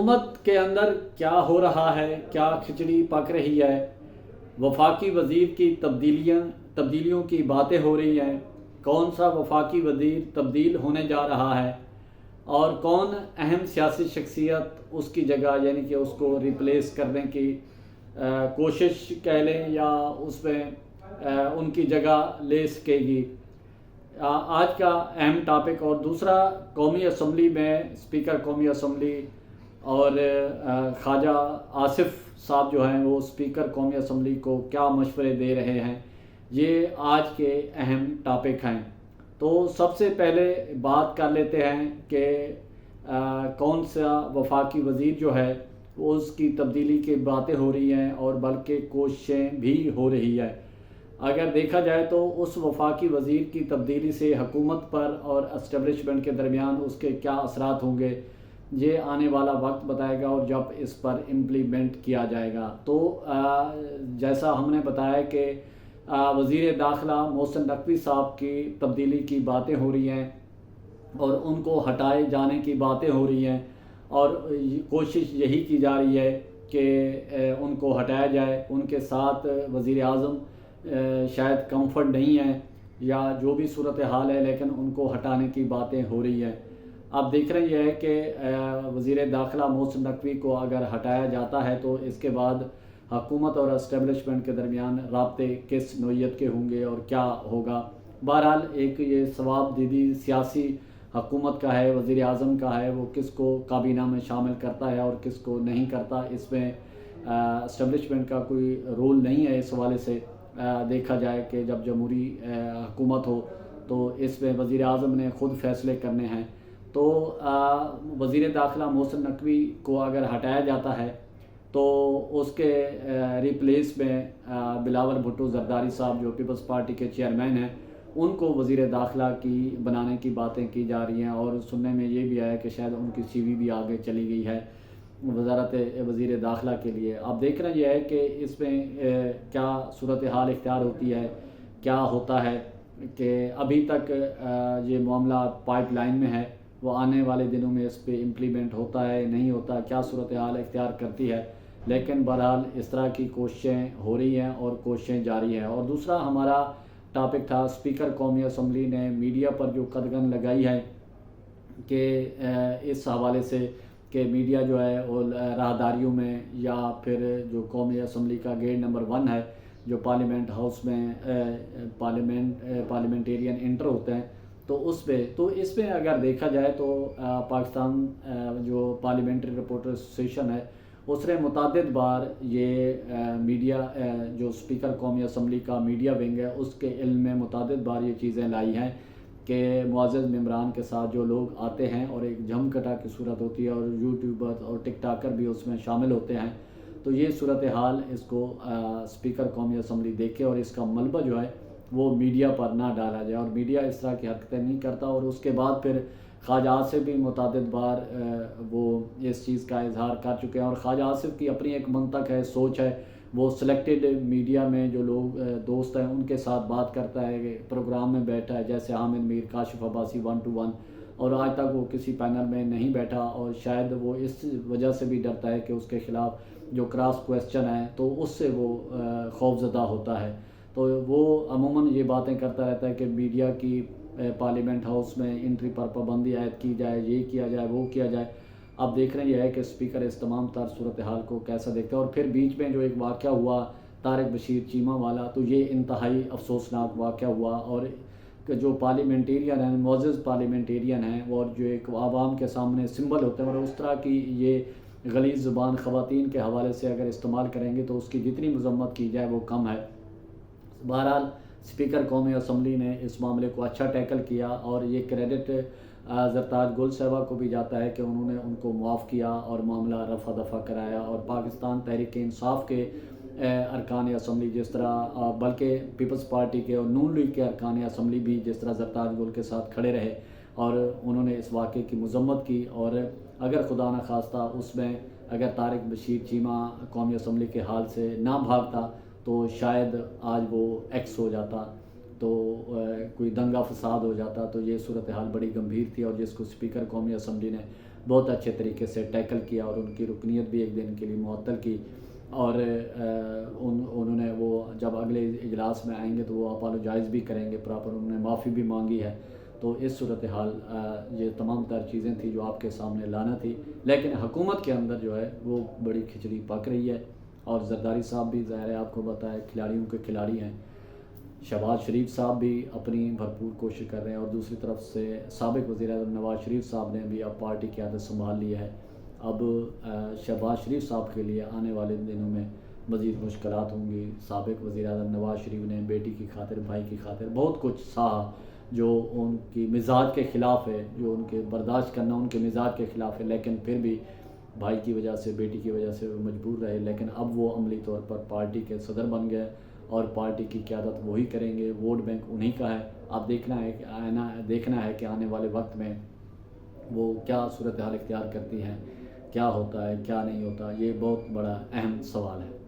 حکومت کے اندر کیا ہو رہا ہے، کیا کھچڑی پک رہی ہے، وفاقی وزیر کی تبدیلیوں کی باتیں ہو رہی ہیں، کون سا وفاقی وزیر تبدیل ہونے جا رہا ہے اور کون اہم سیاسی شخصیت اس کی جگہ یعنی کہ اس کو ریپلیس کرنے کی کوشش کہہ لیں یا اس میں ان کی جگہ لے سکے گی۔ آج کا اہم ٹاپک اور دوسرا، قومی اسمبلی میں اسپیکر قومی اسمبلی اور خواجہ آصف صاحب جو ہیں وہ اسپیکر قومی اسمبلی کو کیا مشورے دے رہے ہیں، یہ آج کے اہم ٹاپک ہیں۔ تو سب سے پہلے بات کر لیتے ہیں کہ کون سا وفاقی وزیر جو ہے اس کی تبدیلی کی باتیں ہو رہی ہیں اور بلکہ کوششیں بھی ہو رہی ہے۔ اگر دیکھا جائے تو اس وفاقی وزیر کی تبدیلی سے حکومت پر اور اسٹیبلشمنٹ کے درمیان اس کے کیا اثرات ہوں گے، یہ آنے والا وقت بتائے گا اور جب اس پر امپلیمنٹ کیا جائے گا۔ تو جیسا ہم نے بتایا کہ وزیر داخلہ محسن نقوی صاحب کی تبدیلی کی باتیں ہو رہی ہیں اور ان کو ہٹائے جانے کی باتیں ہو رہی ہیں اور کوشش یہی کی جا رہی ہے کہ ان کو ہٹایا جائے۔ ان کے ساتھ وزیر اعظم شاید کمفرٹ نہیں ہے یا جو بھی صورتحال ہے، لیکن ان کو ہٹانے کی باتیں ہو رہی ہیں۔ اب دیکھ رہے ہیں کہ وزیر داخلہ محسن نقوی کو اگر ہٹایا جاتا ہے تو اس کے بعد حکومت اور اسٹیبلشمنٹ کے درمیان رابطے کس نوعیت کے ہوں گے اور کیا ہوگا۔ بہرحال ایک یہ ثواب دیدی سیاسی حکومت کا ہے، وزیر اعظم کا ہے، وہ کس کو کابینہ میں شامل کرتا ہے اور کس کو نہیں کرتا، اس میں اسٹیبلشمنٹ کا کوئی رول نہیں ہے۔ اس حوالے سے دیکھا جائے کہ جب جمہوری حکومت ہو تو اس میں وزیر اعظم نے خود فیصلے کرنے ہیں۔ تو وزیر داخلہ محسن نقوی کو اگر ہٹایا جاتا ہے تو اس کے ریپلیس میں بلاول بھٹو زرداری صاحب جو پیپلز پارٹی کے چیئرمین ہیں، ان کو وزیر داخلہ کی بنانے کی باتیں کی جا رہی ہیں اور سننے میں یہ بھی آیا کہ شاید ان کی سی وی بھی آگے چلی گئی ہے وزارت وزیر داخلہ کے لیے۔ اب دیکھنا یہ ہے کہ اس میں کیا صورتحال اختیار ہوتی ہے، کیا ہوتا ہے کہ ابھی تک یہ معاملہ پائپ لائن میں ہے، وہ آنے والے دنوں میں اس پہ امپلیمنٹ ہوتا ہے نہیں ہوتا، کیا صورتحال اختیار کرتی ہے، لیکن بہرحال اس طرح کی کوششیں ہو رہی ہیں اور کوششیں جاری ہیں۔ اور دوسرا ہمارا ٹاپک تھا اسپیکر قومی اسمبلی نے میڈیا پر جو قدغن لگائی ہے کہ اس حوالے سے کہ میڈیا جو ہے وہ راہداریوں میں یا پھر جو قومی اسمبلی کا گیٹ نمبر 1 ہے جو پارلیمنٹ ہاؤس میں پارلیمنٹیرین انٹر ہوتے ہیں تو اس میں اگر دیکھا جائے تو پاکستان جو پارلیمنٹری رپورٹر ایسوسیشن ہے اس نے متعدد بار یہ میڈیا جو اسپیکر قومی اسمبلی کا میڈیا ونگ ہے اس کے علم میں متعدد بار یہ چیزیں لائی ہیں کہ معزز ممبران کے ساتھ جو لوگ آتے ہیں اور ایک جھم کٹا کی صورت ہوتی ہے اور یوٹیوبر اور ٹک ٹاکر بھی اس میں شامل ہوتے ہیں، تو یہ صورتحال اس کو اسپیکر قومی اسمبلی دیکھے اور اس کا ملبہ جو ہے وہ میڈیا پر نہ ڈالا جائے اور میڈیا اس طرح کی حرکتیں نہیں کرتا۔ اور اس کے بعد پھر خواجہ آصف بھی متعدد بار وہ اس چیز کا اظہار کر چکے ہیں اور خواجہ آصف کی اپنی ایک منطق ہے، سوچ ہے، وہ سلیکٹڈ میڈیا میں جو لوگ دوست ہیں ان کے ساتھ بات کرتا ہے، پروگرام میں بیٹھا ہے جیسے حامد میر، کاشف عباسی 1 to 1، اور آج تک وہ کسی پینل میں نہیں بیٹھا اور شاید وہ اس وجہ سے بھی ڈرتا ہے کہ اس کے خلاف جو کراس کویسچن ہے تو اس سے وہ خوف زدہ ہوتا ہے۔ تو وہ عموماً یہ باتیں کرتا رہتا ہے کہ میڈیا کی پارلیمنٹ ہاؤس میں انٹری پر پابندی عائد کی جائے، یہ کیا جائے، وہ کیا جائے۔ اب دیکھ رہے ہیں یہ ہے کہ اسپیکر اس تمام تر صورتحال کو کیسا دیکھتا ہے۔ اور پھر بیچ میں جو ایک واقعہ ہوا طارق بشیر چیمہ والا، تو یہ انتہائی افسوسناک واقعہ ہوا اور جو پارلیمنٹیرین ہیں، معزز پارلیمنٹیرین ہیں اور جو ایک عوام کے سامنے سمبل ہوتے ہیں اور اس طرح کی یہ غلیظ زبان خواتین کے حوالے سے اگر استعمال کریں گے تو اس کی جتنی مذمت کی جائے وہ کم ہے۔ بہرحال اسپیکر قومی اسمبلی نے اس معاملے کو اچھا ٹیکل کیا اور یہ کریڈٹ زرتاج گل صاحبہ کو بھی جاتا ہے کہ انہوں نے ان کو معاف کیا اور معاملہ رفع دفع کرایا۔ اور پاکستان تحریک انصاف کے ارکان اسمبلی جس طرح بلکہ پیپلز پارٹی کے اور نون لیگ کے ارکان اسمبلی بھی جس طرح زرتاج گل کے ساتھ کھڑے رہے اور انہوں نے اس واقعے کی مذمت کی، اور اگر خدا نہ خواستہ اس میں اگر طارق بشیر چیمہ قومی اسمبلی کے حال سے نہ بھاگتا تو شاید آج وہ ایکس ہو جاتا، تو کوئی دنگا فساد ہو جاتا، تو یہ صورتحال بڑی گمبھیر تھی اور جس کو اسپیکر قومی اسمبلی نے بہت اچھے طریقے سے ٹیکل کیا اور ان کی رکنیت بھی ایک دن کے لیے معطل کی، اور انہوں نے وہ جب اگلے اجلاس میں آئیں گے تو وہ اپالوجائز بھی کریں گے پراپر، انہوں نے معافی بھی مانگی ہے۔ تو اس صورتحال یہ تمام تر چیزیں تھیں جو آپ کے سامنے لانا تھی، لیکن حکومت کے اندر جو ہے وہ بڑی کھچڑی پک رہی ہے، اور زرداری صاحب بھی ظاہر ہے آپ کو پتہ ہے کھلاڑیوں کے کھلاڑی ہیں، شہباز شریف صاحب بھی اپنی بھرپور کوشش کر رہے ہیں، اور دوسری طرف سے سابق وزیر اعظم نواز شریف صاحب نے بھی اب پارٹی کی قیادت سنبھال لی ہے۔ اب شہباز شریف صاحب کے لیے آنے والے دنوں میں مزید مشکلات ہوں گی۔ سابق وزیر اعظم نواز شریف نے بیٹی کی خاطر، بھائی کی خاطر بہت کچھ سہا جو ان کی مزاج کے خلاف ہے، جو ان کے برداشت کرنا ان کے مزاج کے خلاف ہے، لیکن پھر بھی بھائی کی وجہ سے، بیٹی کی وجہ سے وہ مجبور رہے، لیکن اب وہ عملی طور پر پارٹی کے صدر بن گئے اور پارٹی کی قیادت وہی کریں گے، ووٹ بینک انہی کا ہے۔ اب دیکھنا ہے کہ آنے والے وقت میں وہ کیا صورتحال اختیار کرتی ہیں، کیا ہوتا ہے کیا نہیں ہوتا، یہ بہت بڑا اہم سوال ہے۔